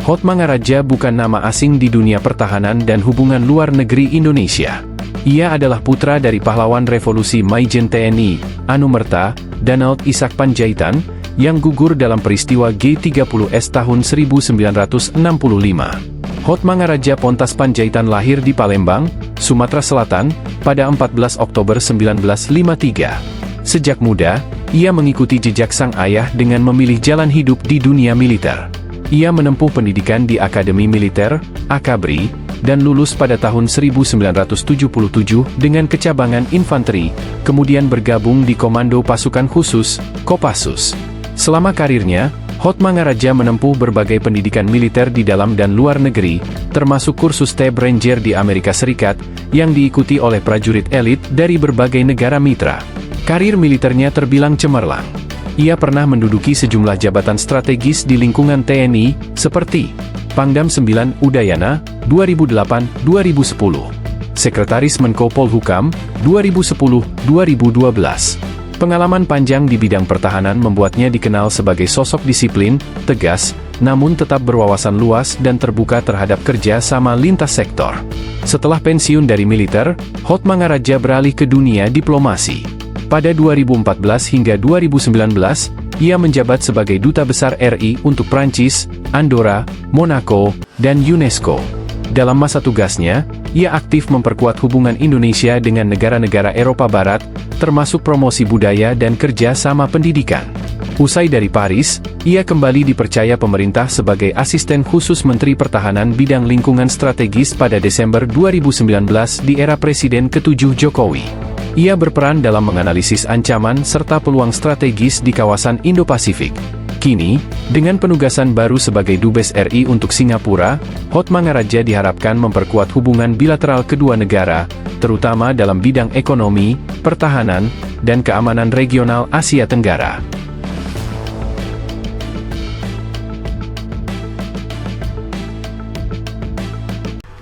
Hotmangaraja bukan nama asing di dunia pertahanan dan hubungan luar negeri Indonesia. Ia adalah putra dari pahlawan revolusi Maijen TNI, Anumerta, Danald Ishak Panjaitan, yang gugur dalam peristiwa G30S tahun 1965. Hotmangaraja Pontas Panjaitan lahir di Palembang, Sumatera Selatan, pada 14 Oktober 1953. Sejak muda, ia mengikuti jejak sang ayah dengan memilih jalan hidup di dunia militer. Ia menempuh pendidikan di Akademi Militer, Akabri, dan lulus pada tahun 1977 dengan kecabangan infanteri, kemudian bergabung di Komando Pasukan Khusus, Kopassus. Selama karirnya, Hotmangaraja menempuh berbagai pendidikan militer di dalam dan luar negeri, termasuk kursus Tab Ranger di Amerika Serikat, yang diikuti oleh prajurit elit dari berbagai negara mitra. Karir militernya terbilang cemerlang. Ia pernah menduduki sejumlah jabatan strategis di lingkungan TNI, seperti Pangdam 9 Udayana, 2008-2010, Sekretaris Menko Polhukam, 2010-2012. Pengalaman panjang di bidang pertahanan membuatnya dikenal sebagai sosok disiplin, tegas, namun tetap berwawasan luas dan terbuka terhadap kerja sama lintas sektor. Setelah pensiun dari militer, Hotmangaraja beralih ke dunia diplomasi. Pada 2014 hingga 2019, ia menjabat sebagai Duta Besar RI untuk Prancis, Andorra, Monaco, dan UNESCO. Dalam masa tugasnya, ia aktif memperkuat hubungan Indonesia dengan negara-negara Eropa Barat, termasuk promosi budaya dan kerja sama pendidikan. Usai dari Paris, ia kembali dipercaya pemerintah sebagai Asisten Khusus Menteri Pertahanan Bidang Lingkungan Strategis pada Desember 2019 di era Presiden ke-7 Jokowi. Ia berperan dalam menganalisis ancaman serta peluang strategis di kawasan Indo-Pasifik. Kini, dengan penugasan baru sebagai Dubes RI untuk Singapura, Hotmangaraja diharapkan memperkuat hubungan bilateral kedua negara, terutama dalam bidang ekonomi, pertahanan, dan keamanan regional Asia Tenggara.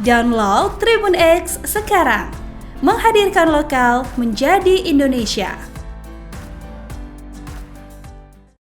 Download Tribun X sekarang, menghadirkan lokal menjadi Indonesia.